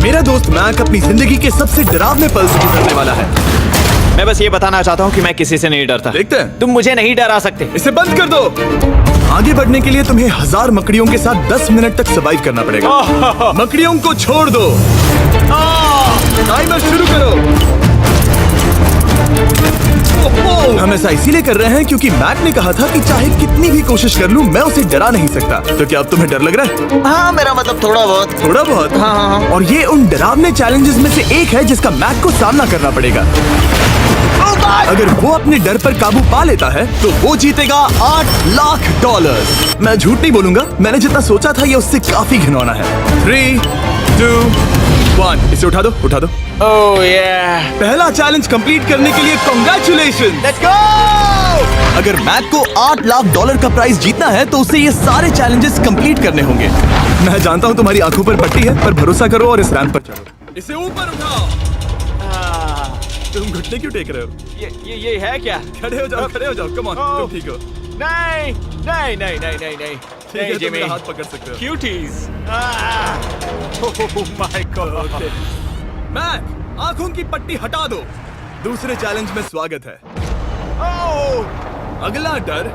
मेरा दोस्त मैक अपनी जिंदगी के सबसे डरावने पल से गुजरने वाला है। मैं बस ये बताना चाहता हूँ कि मैं किसी से नहीं डरता। देखते हैं। तुम मुझे नहीं डरा सकते। इसे बंद कर दो। आगे बढ़ने के लिए तुम्हें 1000 मकड़ियों के साथ 10 मिनट तक सर्वाइव करना पड़ेगा। मकड़ियों को छोड़ दो। टाइमर शुरू करो। हम ऐसा इसीलिए कर रहे हैं क्योंकि मैक ने कहा था कि चाहे कितनी भी कोशिश कर लूं मैं उसे डरा नहीं सकता। तो क्या अब तुम्हें डर लग रहा है? हाँ, मेरा मतलब थोड़ा बहुत। थोड़ा बहुत? हाँ। और ये उन डरावने चैलेंजेस में से एक है जिसका मैक को सामना करना पड़ेगा। अगर वो अपने डर पर काबू पा लेता है तो वो जीतेगा $8 लाख। मैं झूठ नहीं बोलूंगा, मैंने जितना सोचा था ये उससे काफी घिनौना है। 3, 2, 1। इसे उठा दो, उठा दो। ओह yeah। पहला चैलेंज कंप्लीट करने के लिए कांग्रेचुलेशन। Let's go! अगर मैक को $8 लाख का प्राइज जीतना है तो उसे ये सारे चैलेंजेस कंप्लीट करने होंगे। मैं जानता हूँ तुम्हारी आंखों पर पट्टी है, पर भरोसा करो और इस रैंप पर चढ़ो। इसे ऊपर उठाओ। तुम घुटने क्यों टेक रहे हो? ये है क्या? खड़े हो जाओ, खड़े हो जाओ। कम ऑन, तुम ठीक हो? नहीं। ठीक है, तुम मेरा हाथ पकड़ सकते हो। Cuties. Oh my god. Mac, आंखों की पट्टी हटा दो। दूसरे चैलेंज में स्वागत है। अगला डर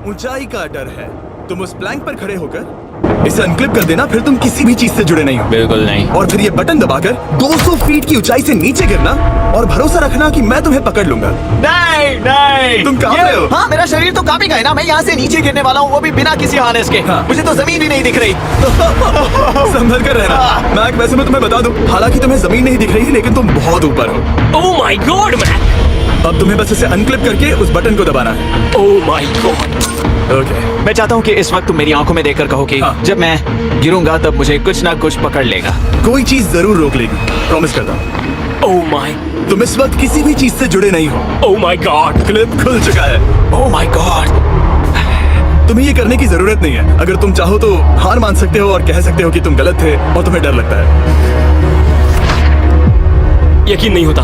ऊंचाई का डर है। तुम उस प्लैंक पर खड़े होकर इसे अनक्लिप कर देना, फिर तुम किसी भी चीज से जुड़े नहीं हो। बिल्कुल नहीं। और फिर ये बटन दबाकर 200 फीट की ऊंचाई से नीचे गिरना और भरोसा रखना कि मैं तुम्हें पकड़ लूंगा। नहीं। तुम कहाँ पे हो? हाँ, मेरा शरीर तो काफी का है ना। मैं यहाँ से नीचे गिरने वाला हूँ, वो भी बिना किसी हार्नेस के। हाँ। मुझे तो जमीन भी नहीं दिख रही। संभल कर रहना। मैक, वैसे मैं तुम्हें बता दूं, हालांकि तुम्हें जमीन नहीं दिख रही लेकिन तुम बहुत ऊपर हो। Oh my god Mac. अब तुम्हें बस इसे अनक्लिप करके उस बटन को दबाना है। ओह माय गॉड। ओके। मैं चाहता हूँ कि इस वक्त तुम मेरी आंखों में देखकर कहो कि हाँ। जब मैं गिरूंगा तब मुझे कुछ ना कुछ पकड़ लेगा। कोई चीज जरूर रोक लेगी, प्रॉमिस करता हूँ। Oh my. तुम इस वक्त किसी भी चीज से जुड़े नहीं हो। Oh my God. क्लिप खुल चुका है। ओह माय गॉड। तुम्हें ये करने की जरूरत नहीं है। अगर तुम चाहो तो हार मान सकते हो और कह सकते हो कि तुम गलत थे और तुम्हें डर लगता है। यकीन नहीं होता।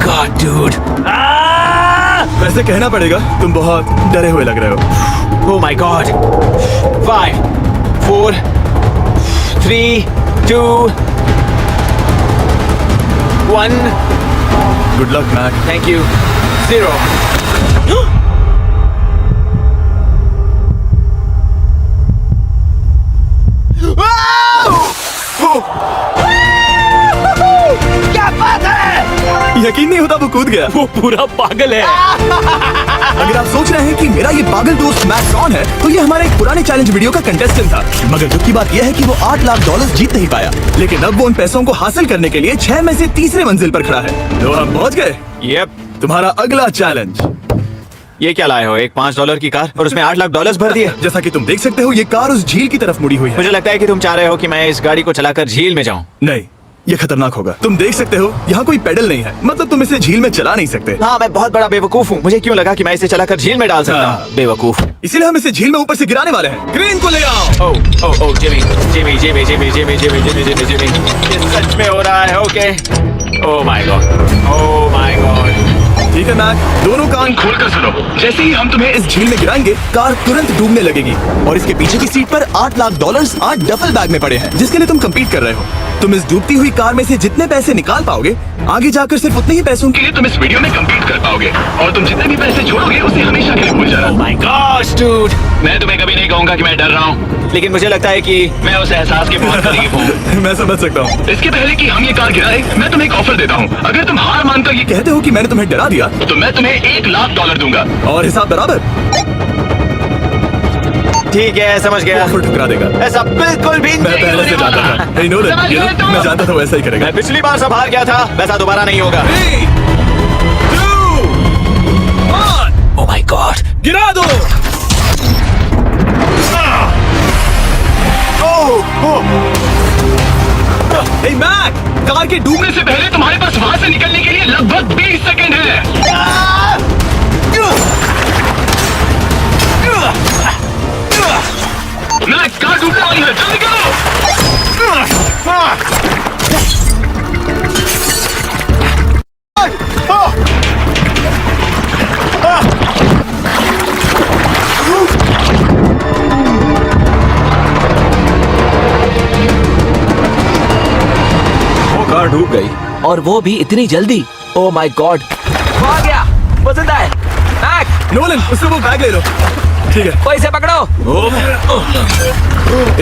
God, dude. वैसे कहना पड़ेगा, तुम बहुत डरे हुए लग रहे हो। Oh my God. 5, 4, 3, 2, 1. Good luck Mac. Thank you. 0. क्या बात है? यकीन नहीं होता वो कूद गया। वो पूरा पागल है। अगर आप सोच रहे हैं कि मेरा ये पागल दोस्त मैक कौन है, तो ये हमारे एक पुराने चैलेंज वीडियो का कंटेस्टेंट था। मगर दुख की बात यह है कि वो $8 लाख जीत नहीं पाया, लेकिन अब वो उन पैसों को हासिल करने के लिए 6 में से तीसरे मंजिल पर खड़ा है। तो हम पहुंच गए। Yep. तुम्हारा अगला चैलेंज। ये क्या लाए हो? एक $5 की कार और उसमें $8 लाख भर दिए। जैसा कि तुम देख सकते हो, ये कार उस झील की तरफ मुड़ी हुई है। मुझे लगता है कि तुम चाह रहे हो कि मैं इस गाड़ी को चलाकर झील में जाऊं। नहीं, ये खतरनाक होगा। तुम देख सकते हो यहाँ कोई पेडल नहीं है, मतलब तुम इसे झील में चला नहीं सकते। हाँ, मैं बहुत बड़ा बेवकूफ हूँ। मुझे क्यों लगा कि मैं इसे चलाकर झील में डाल सकता हूँ? बेवकूफ। इसीलिए हम इसे झील में ऊपर से गिराने वाले हैं। क्रेन को ले आओ। ओह जिमी। ये सच में हो रहा है। ओके। Oh my God. ठीक है मैक, दोनों कान खोलकर सुनो। जैसे ही हम तुम्हें इस झील में गिराएंगे, कार तुरंत डूबने लगेगी और इसके पीछे की सीट पर $8 लाख 8 डफल बैग में पड़े हैं, जिसके लिए तुम कम्पीट कर रहे हो। तुम इस डूबती हुई कार में से जितने पैसे निकाल पाओगे, आगे जाकर सिर्फ उतने ही पैसों के लिए तुम इस वीडियो में कम्पीट कर पाओगे। और तुम जितने भी पैसे छोड़ोगे उसे हमेशा के लिए भूल जाना। ओह माय गॉड डूड। मैं तुम्हें कभी नहीं कहूंगा कि मैं डर रहा हूँ, लेकिन मुझे लगता है कि मैं उस एहसास के बहुत करीब हूँ। मैं समझ सकता हूँ। इसके पहले कि हम ये कार गिराए, मैं तुम्हें एक ऑफर देता हूँ। अगर तुम हार मानकर ये कहते हो कि मैंने तुम्हें डरा दिया, तो मैं तुम्हें $1 लाख दूंगा। और हिसाब बराबर। ठीक है, समझ गया। ऑफर ठुकरा देगा। ऐसा बिल्कुल भी मैं नहीं पहले होने से जानता वाला। था। Hey, know that, समझ you know, गए तुम? मैं जानता था वो ऐसा ही करेगा। मैं पिछली बार सब हार गया था, वैसा दोबारा नहीं होगा। 3, 2, 1, ओह माय गॉड। गिरा दो। Hey, मैक, कार के डूबने डूबने से पहले तुम्हारे पास वहां से निकलने के लिए लगभग 20 सेकंड है। मैं कार डूबने वाली है, जल्दी करो। कार डूब गई। और वो भी इतनी जल्दी। ओ माय गॉड, वो आ गया। वो जिंदा है। मैक, नोलन, उससे वो बैग ले लो। ठीक है। वो इसे पकड़ो।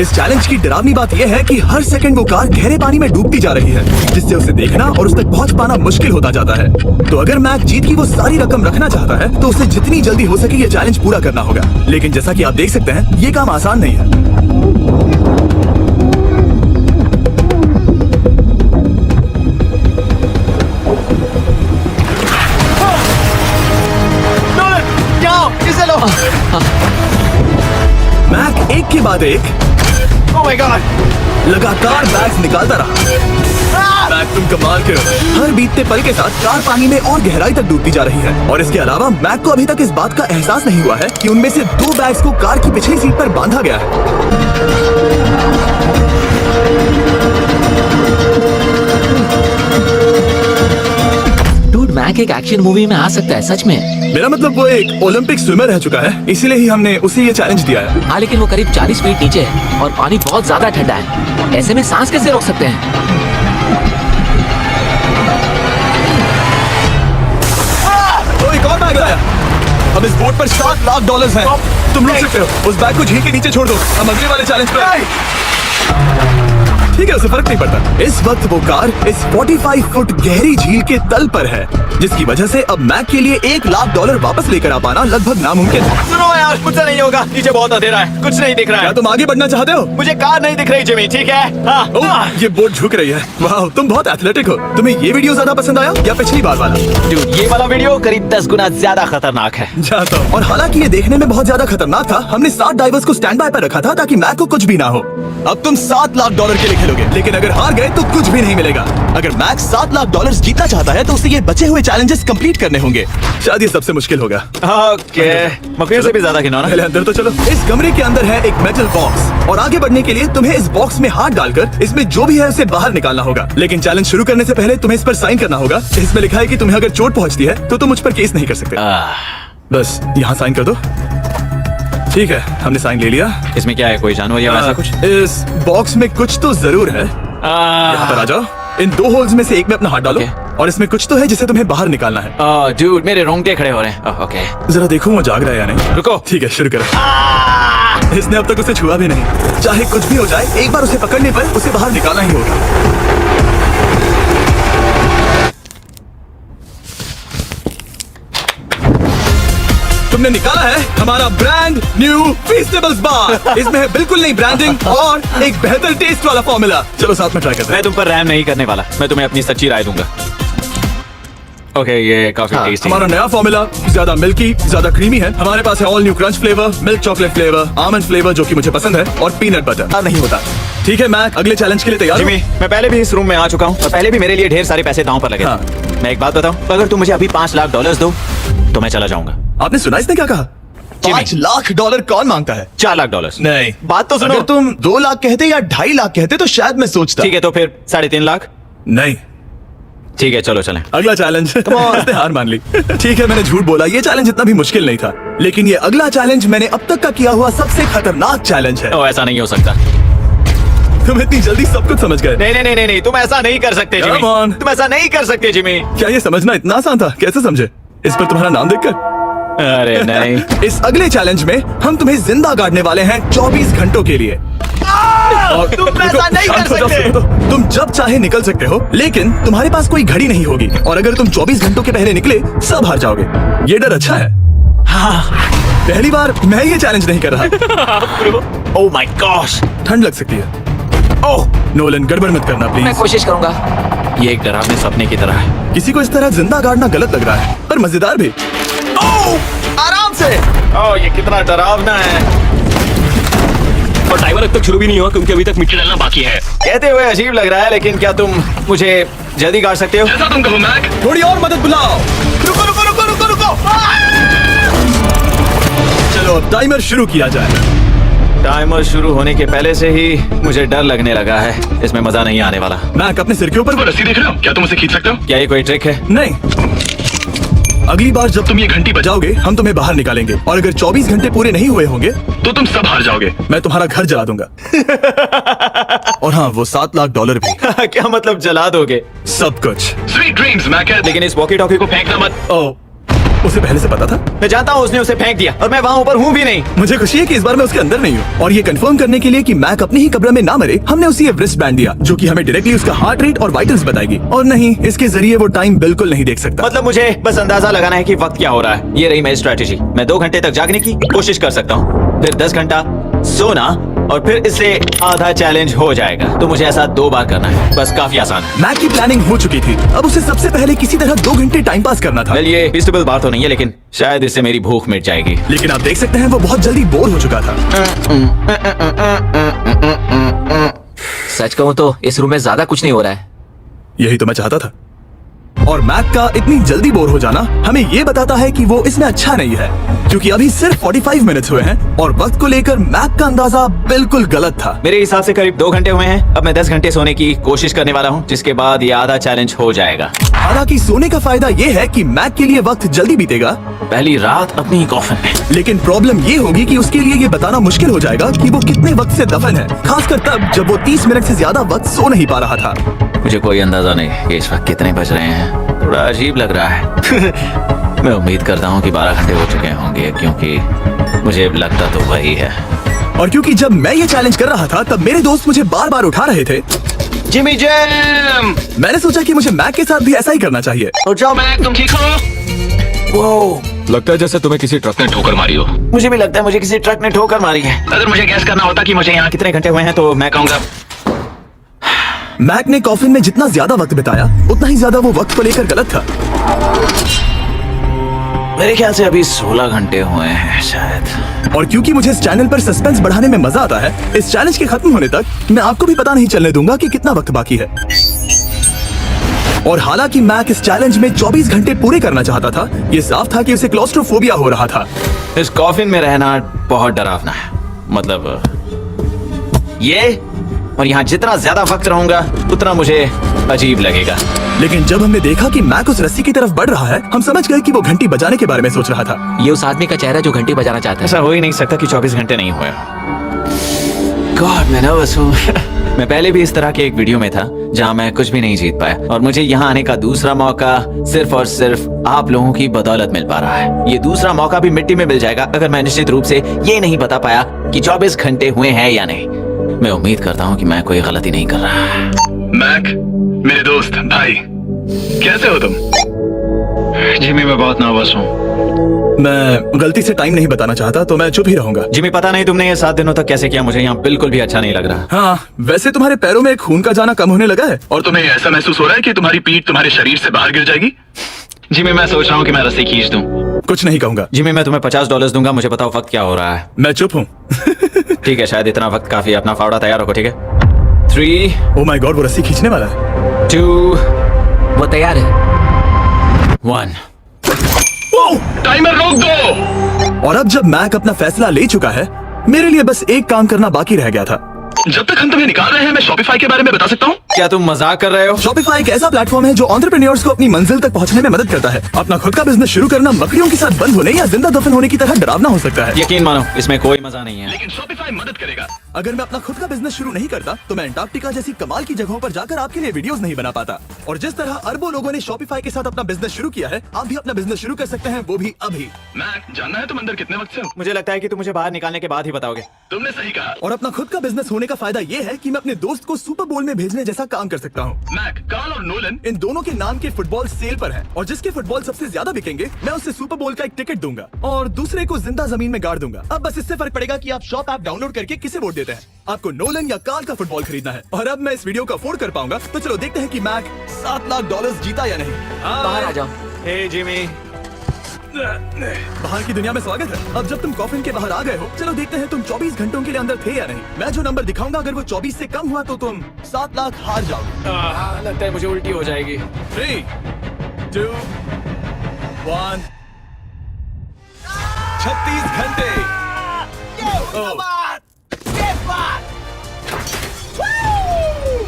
इस चैलेंज की डरावनी बात यह है कि हर सेकंड वो कार गहरे पानी में डूबती जा रही है, जिससे उसे देखना और उस तक पहुंच पाना मुश्किल होता जाता है। तो अगर मैक जीत की वो सारी रकम रखना चाहता है तो उसे जितनी जल्दी हो सके ये चैलेंज पूरा करना होगा। लेकिन जैसा कि आप देख सकते हैं, ये काम आसान नहीं है। इसे लो। मैक एक के बाद एक ओह माय गॉड। लगातार बैग्स निकालता रहा। मैक, तुम कमाल के हो। हर बीतते पल के साथ कार पानी में और गहराई तक डूबती जा रही है। और इसके अलावा मैक को अभी तक इस बात का एहसास नहीं हुआ है कि उनमें से 2 बैग्स को कार की पिछली सीट पर बांधा गया है। डूड, मैक एक एक्शन मूवी में आ सकता है, सच में। मेरा मतलब वो एक ओलंपिक स्विमर रह चुका है, इसीलिए ही हमने उसे ये चैलेंज दिया है। हाँ, लेकिन वो करीब 40 फीट नीचे है और पानी बहुत ज्यादा ठंडा है। ऐसे में सांस कैसे रोक सकते हैं? तो एक और बैग लाया। अब इस बोट पर $7 लाख हैं। तुम रोक सकते हो। उस बैग को झील के नीचे छोड़ दो। हम अगले वाले चैलेंज पे। ठीक है, उसे फर्क नहीं पड़ता। इस वक्त वो कार इस 45 फुट गहरी झील के तल पर है, जिसकी वजह से अब मैक के लिए $1 लाख वापस लेकर आ पाना लगभग नामुमकिन है। सुनो यार, मुझसे नहीं होगा। नीचे बहुत अंधेरा है, कुछ नहीं दिख रहा क्या है। तुम आगे बढ़ना चाहते हो? मुझे कार नहीं दिख रही जिमी, ठीक है? हाँ। ओह, ये बोट झुक रही है। वाह, तुम बहुत एथलेटिक हो। तुम्हें ये वीडियो ज्यादा पसंद आया या पिछली बार वाला? Dude, ये वाला वीडियो करीब 10 गुना ज्यादा खतरनाक है। जाता हूं। और हालांकि ये देखने में बहुत ज्यादा खतरनाक था, हमने 7 डाइवर्स को स्टैंड बाय पर रखा था ताकि मैक को कुछ भी ना हो। अब तुम $7 लाख के लिए खेलोगे, लेकिन अगर हार गए तो कुछ भी नहीं मिलेगा। अगर मैक $7 लाख जीतना चाहता है तो उसे ये बचे हुए चैलेंजेस कंप्लीट करने होंगे। शायद ये सबसे मुश्किल होगा। ओके, मकड़ियों से भी ज्यादा गिनो ना। पहले अंदर तो चलो। इस कमरे के अंदर है एक मेटल बॉक्स और आगे बढ़ने के लिए तुम्हें इस बॉक्स में हाथ डालकर इसमें जो भी है उसे बाहर निकालना होगा। लेकिन चैलेंज शुरू करने से पहले तुम्हें इस पर साइन करना होगा। इसमें लिखा है कि तुम्हें अगर चोट पहुंचती है तो तुम मुझ पर केस नहीं कर सकते। बस यहाँ साइन कर दो। ठीक है, हमने साइन ले लिया। इसमें क्या है, कोई जानवर या वैसा कुछ? इस बॉक्स में कुछ तो जरूर है। यहाँ पर आ जाओ। इन 2 होल्स में से एक में अपना हाथ डालो और इसमें कुछ तो है जिसे तुम्हें बाहर निकालना है। डूड, मेरे रोंगटे खड़े हो रहे हैं। ओके, जरा देखो वो जाग रहा है या नहीं। रुको। ठीक है, शुरू करो। इसने अब तक उसे छुआ भी नहीं। चाहे कुछ भी हो जाए, एक बार उसे पकड़ने पर उसे बाहर निकालना ही होगा। तुमने निकाला है हमारा ब्रांड न्यू फीस्टेबल्स बार। इसमें है बिल्कुल नई ब्रांडिंग और एक बेहतर टेस्ट वाला फॉर्मूला। चलो साथ में ट्राई करते हैं। मैं तुम पर रैम नहीं करने वाला। मैं तुम्हें अपनी सच्ची राय दूंगा। ओके, ये काफी टेस्टी। हमारा नया फॉर्मूला ज्यादा मिल्की, ज्यादा क्रीमी है। हमारे पास है all new crunch flavour, milk chocolate flavour, almond flavour जो कि मुझे पसंद है, और पीनट बटर। नहीं होता। ठीक है मैक, अगले चैलेंज के लिए तैयार हो? जिमी, मैं पहले भी इस रूम में आ चुका हूँ और पहले भी मेरे लिए ढेर सारे पैसे दांव पर लगे थे। हाँ। मैं एक बात बताऊं, अगर तुम मुझे अभी $5 लाख दो तो मैं चला जाऊंगा। आपने सुना इसने क्या कहा? $5 लाख कौन मांगता है? $4 लाख। नहीं, बात तो सुनो। अगर तुम 2 लाख कहते या 2.5 लाख कहते तो शायद मैं सोचता। ठीक है, तो फिर 3.5 लाख। नहीं, ठीक है, चलो चलें। अगला चैलेंज। इसने हार मान ली। ठीक है, मैंने झूठ बोला। ये चैलेंज इतना भी मुश्किल नहीं था, लेकिन ये अगला चैलेंज मैंने अब तक का किया हुआ सबसे खतरनाक चैलेंज है। ओ, ऐसा नहीं हो सकता। तुम इतनी जल्दी सब कुछ समझ गए। नहीं नहीं नहीं नहीं, तुम ऐसा नहीं कर सकते जिमी। Come on. तुम ऐसा नहीं कर सकते जिमी। क्या ये समझना इतना आसान था? कैसे समझे? इस पर तुम्हारा नाम देखकर? अरे नहीं। इस अगले चैलेंज में हम तुम्हें जिंदा गाड़ने वाले हैं 24 घंटों के लिए। तुम ऐसा नहीं कर सकते। तुम जब चाहे निकल सकते हो, लेकिन तुम्हारे पास कोई घड़ी नहीं होगी और अगर तुम 24 घंटों के पहले निकले सब हार जाओगे। ये डर अच्छा है। हाँ। पहली बार मैं ये चैलेंज नहीं कर रहा। ओह माय गॉश, ठंड लग सकती है। ओह नोलन, गड़बड़ मत करना मैं प्लीज। कोशिश करूंगा। ये एक डरावने सपने की तरह है। किसी को इस तरह जिंदा गाड़ना गलत लग रहा है, पर मजेदार भी। आराम से। ओह, ये कितना डरावना है। और टाइमर अब तक शुरू भी नहीं हुआ क्योंकि अभी तक मिट्टी डालना बाकी है। कहते हुए अजीब लग रहा है, लेकिन क्या तुम मुझे जल्दी गाड़ सकते हो? जैसा तुम कहो मैक। थोड़ी और मदद बुलाओ। रुको रुको रुको रुको रुको। चलो अब टाइमर शुरू किया जाए। टाइमर शुरू होने के पहले से ही मुझे डर लगने लगा है। इसमें मजा नहीं आने वाला। मैक, अपने सिर के ऊपर वो रस्सी देख रहे हो? क्या तुम उसे खींच सकते हो? क्या ये कोई ट्रिक है? नहीं। अगली बार जब तुम ये घंटी बजाओगे हम तुम्हें बाहर निकालेंगे, और अगर 24 घंटे पूरे नहीं हुए होंगे तो तुम सब हार जाओगे। मैं तुम्हारा घर जला दूंगा। और हाँ, वो $7 लाख भी। क्या मतलब जला दोगे? सब कुछ। Sweet dreams Mac. लेकिन इस वॉकी टॉकी को फेंकना मत। ओ, उसे पहले से पता था? मैं जानता हूँ उसने उसे फेंक दिया और मैं वहाँ ऊपर हूँ भी नहीं। मुझे खुशी है कि इस बार मैं उसके अंदर नहीं हूँ। और ये कंफर्म करने के लिए कि मैक अपनी ही कब्र में ना मरे, हमने उसे ये रिस्ट बैंड दिया जो कि हमें डायरेक्टली उसका हार्ट रेट और वाइटल्स बताएगी। और नहीं, इसके जरिए वो टाइम बिल्कुल नहीं देख सकता। मतलब मुझे बस अंदाजा लगाना है कि वक्त क्या हो रहा है। ये रही मेरी स्ट्रेटेजी। मैं 2 घंटे तक जागने की कोशिश कर सकता हूँ, फिर 10 घंटा सोना, और फिर इससे आधा चैलेंज हो जाएगा। तो मुझे ऐसा 2 बार करना है, बस काफी आसान है। मैक की प्लानिंग हो चुकी थी, अब उसे सबसे पहले किसी तरह 2 घंटे टाइम पास करना था। वेल, ये फीस्टेबल बात तो नहीं है, लेकिन शायद इससे मेरी भूख मिट जाएगी। लेकिन आप देख सकते हैं वो बहुत जल्दी बोर हो चुका था। सच कहूँ तो इस रूम में ज्यादा कुछ नहीं हो रहा है। यही तो मैं चाहता था। और मैक का इतनी जल्दी बोर हो जाना हमें ये बताता है कि वो इसमें अच्छा नहीं है, क्योंकि अभी सिर्फ 45 मिनट्स हुए हैं और वक्त को लेकर मैक का अंदाजा बिल्कुल गलत था। मेरे हिसाब से करीब 2 घंटे हुए हैं। अब मैं 10 घंटे सोने की कोशिश करने वाला हूँ, जिसके बाद ये आधा चैलेंज हो जाएगा। हालांकि सोने का फायदा ये है कि मैक के लिए वक्त जल्दी बीतेगा, पहली रात अपनी ही कॉफिन में। लेकिन प्रॉब्लम ये होगी कि उसके लिए ये बताना मुश्किल हो जाएगा कि वो कितने वक्त से दफन है, खासकर तब जब वो 30 मिनट से ज्यादा वक्त सो नहीं पा रहा था। मुझे कोई अंदाजा नहीं कि इस वक्त कितने बज रहे हैं। थोड़ा अजीब लग रहा है। मैं उम्मीद करता हूँ कि 12 घंटे हो चुके होंगे, क्योंकि मुझे लगता तो वही है। और क्योंकि जब मैं ये चैलेंज कर रहा था तब मेरे दोस्त मुझे बार बार उठा रहे थे, जिमी जैम। मैंने सोचा कि मुझे मैक के साथ भी ऐसा ही करना चाहिए। उठ जाओ मैक, तुम ठीक हो? वो लगता है जैसे तुम्हें किसी ट्रक ने ठोकर मारी हो। मुझे भी लगता है मुझे किसी ट्रक ने ठोकर मारी है। अगर मुझे गैस करना होता कि मुझे यहाँ कितने घंटे हुए हैं तो मैं कहूँगा मैक ने कॉफिन में जितना ज्यादा वक्त बिताया उतना ही ज्यादा वो वक्त को लेकर गलत था। मेरे ख्याल से अभी 16 घंटे हुए हैं शायद। और क्योंकि मुझे इस चैनल पर सस्पेंस बढ़ाने में मजा आता है, इस चैलेंज के खत्म होने तक मैं आपको भी पता नहीं चलने दूंगा कि कितना वक्त बाकी है। और हालांकि मैक इस चैलेंज में 24 घंटे पूरे करना चाहता था, ये साफ था कि उसे क्लॉस्ट्रोफोबिया हो रहा था। इस कॉफिन में रहना बहुत डरावना है। मतलब ये, और यहाँ जितना ज्यादा वक्त रहूंगा उतना मुझे अजीब लगेगा। लेकिन जब हमने देखा कि मैक उस रस्सी की तरफ बढ़ रहा है, हम समझ गए कि वो घंटी बजाने के बारे में सोच रहा था। ये उस आदमी का चेहरा जो घंटी बजाना चाहता है। ऐसा हो ही नहीं सकता कि 24 घंटे नहीं हुए। गॉड, मैं नर्वस हूँ। मैं पहले भी इस तरह के एक वीडियो में था जहाँ मैं कुछ भी नहीं जीत पाया, और मुझे यहाँ आने का दूसरा मौका सिर्फ और सिर्फ आप लोगों की बदौलत मिल पा रहा है। ये दूसरा मौका भी मिट्टी में मिल जाएगा अगर मैं निश्चित रूप से ये नहीं बता पाया कि 24 घंटे हुए हैं या नहीं। मैं उम्मीद करता हूँ कि मैं कोई गलती नहीं कर रहा। मैक, मेरे दोस्त भाई, कैसे हो तुम? जिमी, मैं बहुत नर्वस हूँ। मैं गलती से टाइम नहीं बताना चाहता तो मैं चुप ही रहूंगा। जिमी, पता नहीं तुमने ये 7 दिनों तक कैसे किया, मुझे यहाँ बिल्कुल भी अच्छा नहीं लग रहा। हाँ, वैसे तुम्हारे पैरों में खून का जाना कम होने लगा है। और तुम्हें ऐसा महसूस हो रहा है कि तुम्हारी पीठ तुम्हारे शरीर से बाहर गिर जाएगी? जिमी, मैं सोच रहा हूँ कि मैं रस्सी खींच दूं। कुछ नहीं कहूंगा। जिमी, मैं तुम्हें $50 दूंगा, मुझे बताओ वक्त क्या हो रहा है। मैं चुप हूँ। ठीक है, शायद इतना वक्त काफी है। अपना फावड़ा तैयार रखो, ठीक है? 3, ओ माय गॉड, वो रस्सी खींचने वाला है। 2, वो तैयार है। 1। टाइमर रोक दो। और अब जब मैक अपना फैसला ले चुका है, मेरे लिए बस एक काम करना बाकी रह गया था। जब तक हम तुम्हें निकाल रहे हैं, मैं शॉपिफाई के बारे में बता सकता हूँ। क्या तुम मजाक कर रहे हो? शॉपिफाई एक ऐसा प्लेटफॉर्म है जो एंटरप्रेन्योर्स को अपनी मंजिल तक पहुंचने में मदद करता है। अपना खुद का बिजनेस शुरू करना मकड़ियों के साथ बंद होने या जिंदा दफन होने की तरह डरावना हो सकता है। यकीन मानो, इसमें कोई मजा नहीं है। लेकिन शॉपिफाई मदद करेगा। अगर मैं अपना खुद का बिजनेस शुरू नहीं करता तो मैं अंटार्कटिका जैसी कमाल की जगहों पर जाकर आपके लिए वीडियोस नहीं बना पाता। और जिस तरह अरबों लोगों ने शॉपिफाई के साथ अपना बिजनेस शुरू किया है, आप भी अपना बिजनेस शुरू कर सकते हैं, वो भी अभी। मैक, जानना है तुम अंदर कितने वक्त से हो? मुझे लगता है कि तुम मुझे बाहर निकालने के बाद ही बताओगे। तुमने सही कहा। और अपना खुद का बिजनेस होने का फायदा ये है कि मैं अपने दोस्त को सुपर बोल में भेजने जैसा काम कर सकता हूँ। मैक, कार्ल और नोलन इन दोनों के नाम के फुटबॉल सेल पर हैं, और जिसके फुटबॉल सबसे ज्यादा बिकेंगे मैं उसे सुपर बोल का एक टिकट दूंगा और दूसरे को जिंदा जमीन में गाड़ दूंगा। अब बस इससे फर्क पड़ेगा कि आप शॉप ऐप डाउनलोड करके किसे वोट देते हैं। आपको नोलन या कार्ल का फुटबॉल खरीदना है। और अब मैं इस वीडियो को अफोर्ड कर पाऊंगा, तो चलो देखते हैं कि मैक $7 लाख जीता या नहीं। बाहर आ जाओ। हे जिमी, बाहर की दुनिया में स्वागत है। अब जब तुम कॉफिन के बाहर आ गए हो, चलो देखते हैं तुम 24 घंटों के लिए अंदर थे या नहीं। मैं जो नंबर दिखाऊंगा, अगर वो 24 से कम हुआ तो तुम 7 लाख हार जाओगे। लगता है मुझे उल्टी हो जाएगी। 3, 2, 1। 36 घंटे।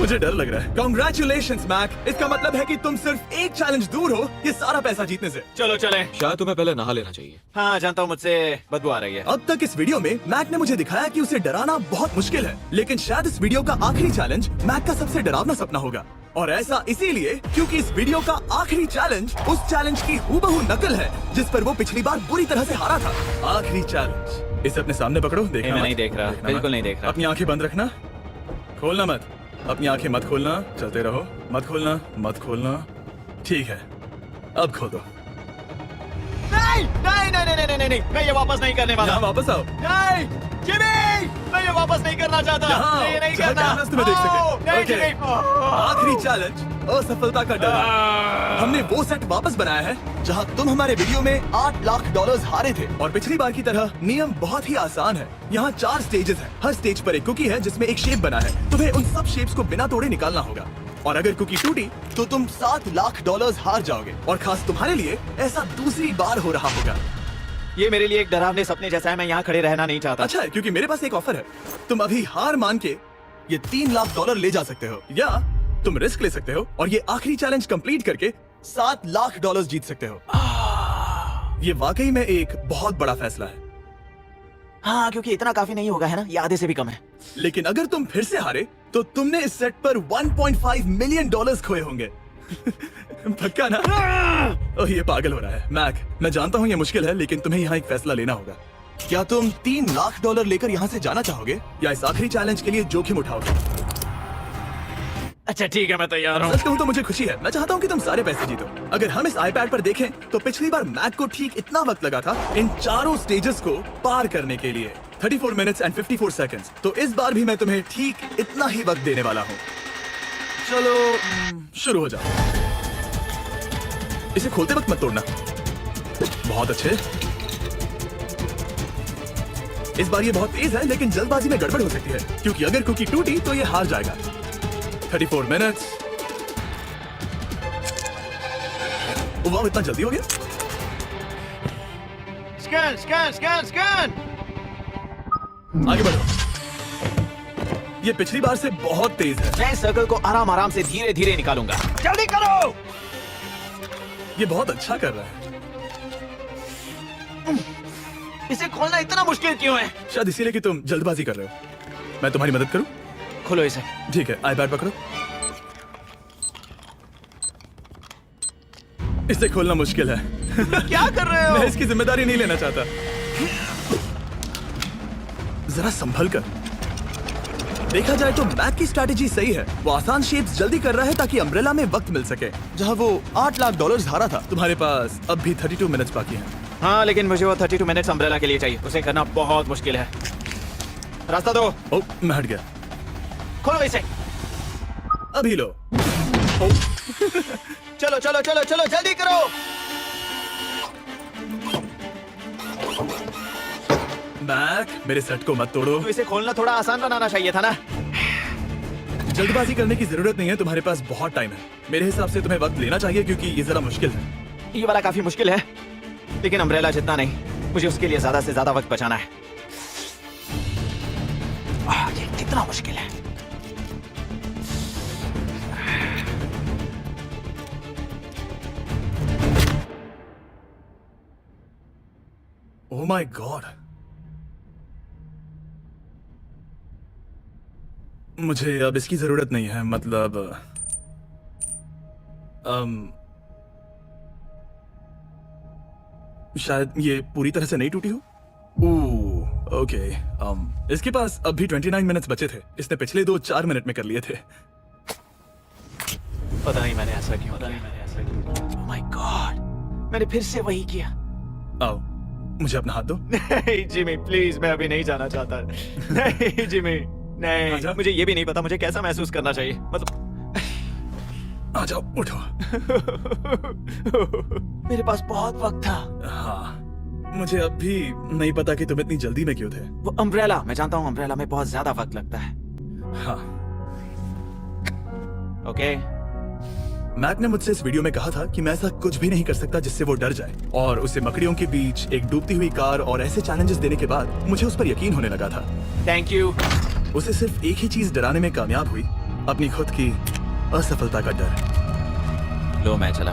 मुझे डर लग रहा है। Congratulations, Mac. इसका मतलब है कि तुम सिर्फ एक चैलेंज दूर हो ये सारा पैसा जीतने से। चलो चलें। शायद तुम्हें पहले नहा लेना चाहिए। हाँ जानता हूँ, मुझसे बदबू आ रही है। अब तक इस वीडियो में मैक ने मुझे दिखाया कि उसे डराना बहुत मुश्किल है, लेकिन शायद इस वीडियो का आखिरी चैलेंज मैक का सबसे डरावना सपना होगा। और ऐसा इसीलिए क्योंकि इस वीडियो का आखिरी चैलेंज उस चैलेंज की हूबहू नकल है जिस पर वो पिछली बार बुरी तरह से हारा था। आखिरी चैलेंज। इसे अपने सामने पकड़ो, देखना मैं मत। नहीं देख रहा, देखना बिल्कुल मत। नहीं देख रहा। अपनी आंखें बंद रखना, खोलना मत। अपनी आंखें मत खोलना, चलते रहो। मत खोलना, मत खोलना। ठीक है, अब खोल दो। नहीं नहीं नहीं नहीं नहीं नहीं, मैं ये वापस नहीं करने वाला। यहाँ वापस आओ। नहीं जिमी, मैं ये वापस नहीं करना चाहता। यहाँ मैं ये नहीं जहाँ करना। कैमरास तुम्हें देख सके। ओह, नहीं ओके। जिमी। आखिरी चैलेंज असफलता का डर। हमने वो सेट वापस बनाया है जहां तुम हमारे वीडियो में $8 लाख हारे थे, और पिछली बार की तरह नियम बहुत ही आसान है। यहाँ 4 स्टेजेस हैं। हर स्टेज पर एक कुकी है जिसमें एक शेप बना है। तुम्हें उन सब शेप्स को बिना तोड़े निकालना होगा, और अगर कुकी टूटी तो तुम $7 लाख हार जाओगे। और खास तुम्हारे लिए ऐसा दूसरी बार हो रहा होगा। ये मेरे लिए एक डरावने सपने जैसा है। मैं यहाँ खड़े रहना नहीं चाहता। अच्छा है, क्योंकि मेरे पास एक ऑफर है। तुम अभी हार मान के ये $3 लाख ले जा सकते हो, या तुम रिस्क ले सकते हो और ये आखिरी चैलेंज कंप्लीट करके $7 लाख जीत सकते हो। ये वाकई में एक बहुत बड़ा फैसला है। हाँ, क्योंकि इतना काफी नहीं होगा, है ना? ये आधे से भी कम है। लेकिन अगर तुम फिर से हारे तो तुमने इस सेट पर $1.5 मिलियन खोए होंगे। पक्का ना? ओह, ये पागल हो रहा है। मैक, मैं जानता हूँ ये मुश्किल है, लेकिन तुम्हें यहाँ एक फैसला लेना होगा। क्या तुम $3 लाख लेकर यहाँ से जाना चाहोगे, या इस आखिरी चैलेंज के लिए जोखिम उठाओगे? अच्छा ठीक है, मैं तैयार हूँ। सच कहूं तो मुझे खुशी है। मैं चाहता हूँ कि तुम सारे पैसे जीतो। अगर हम इस iPad पर देखें तो पिछली बार मैक को ठीक इतना वक्त लगा था इन चारों स्टेजेस को पार करने के लिए, 34 मिनट्स एंड 54 सेकंड्स। तो इस बार भी मैं तुम्हें ठीक इतना ही वक्त देने वाला हूँ। चलो शुरू हो जाओ। इसे खोलते वक्त मत तोड़ना। बहुत अच्छे। इस बार ये बहुत तेज है, लेकिन जल्दबाजी में गड़बड़ हो सकती है, क्योंकि अगर कुकी टूटी तो ये हार जाएगा। 34 मिनट्स। वाह, इतना जल्दी हो गया। Scan scan scan scan. आगे बढ़ो। ये पिछली बार से बहुत तेज है। मैं इस सर्कल को आराम आराम से धीरे धीरे निकालूंगा। जल्दी करो। ये बहुत अच्छा कर रहा है। इसे खोलना इतना मुश्किल क्यों है? शायद इसीलिए कि तुम जल्दबाजी कर रहे हो। मैं तुम्हारी मदद करूं? खोलो इसे। ठीक है, iPad पकड़ो। इसे खोलना मुश्किल है। क्या कर रहे हो? मैं इसकी जिम्मेदारी नहीं लेना चाहता। जरा संभल कर। देखा जाए तो मैक की स्ट्रैटेजी सही है। वो आसान शेप्स जल्दी कर रहा है ताकि अम्ब्रेला में वक्त मिल सके। जहां वो $8 लाख हारा था, तुम्हारे पास अब भी 32 मिनट्स बाकी हैं। हाँ, लेकिन मुझे वो 32 मिनट्स अम्ब्रेला के लिए चाहिए। उसे करना बहुत मुश्किल है। रास्ता दो। ओ, मैं हट गया। खोलो इसे। अभी लो। चलो चलो चलो चलो, जल्दी करो। मैक, मेरे सेट को मत तोड़ो। तो इसे खोलना थोड़ा आसान बनाना चाहिए था ना। जल्दबाजी करने की जरूरत नहीं है, तुम्हारे पास बहुत टाइम है। मेरे हिसाब से तुम्हें वक्त लेना चाहिए, क्योंकि ये जरा मुश्किल है। ये वाला काफी मुश्किल है, लेकिन अम्ब्रेला जितना नहीं। मुझे उसके लिए ज्यादा से ज्यादा वक्त बचाना है। ये कितना मुश्किल है। ओह माय गॉड। मुझे अब इसकी जरूरत नहीं है। मतलब शायद ये पूरी तरह से नहीं टूटी हो। ओह, ओके। इसके पास अब भी 29 मिनट्स बचे थे। इसने पिछले 4 मिनट में कर लिए थे। पता नहीं मैंने ऐसा क्यों किया। ओह माय गॉड, मैंने फिर से वही किया। आओ, मुझे अपना हाथ दो। नहीं जिमी, प्लीज, मैं अभी नहीं जाना चाहता। नहीं जिमी, नहीं। आजा। मुझे ये भी नहीं पता मुझे कैसा महसूस करना चाहिए। मतलब आ जाओ, उठो। मेरे पास बहुत वक्त था। हाँ, मुझे अब भी नहीं पता कि तुम इतनी जल्दी में क्यों थे। वो अम्ब्रेला, मैं जानता हूँ अम्ब्रेला में बहुत ज्यादा वक्त लगता है। हाँ, ओके। मैक ने मुझसे इस वीडियो में कहा था कि मैं ऐसा कुछ भी नहीं कर सकता जिससे वो डर जाए, और उसे मकड़ियों के बीच एक डूबती हुई कार और ऐसे चैलेंजेस देने के बाद मुझे उस पर यकीन होने लगा था। Thank you. उसे सिर्फ एक ही चीज डराने में कामयाब हुई, अपनी खुद की असफलता का डर। लो मैं चला।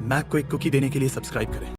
मैक को एक कुकी देने के लिए सब्सक्राइब करें।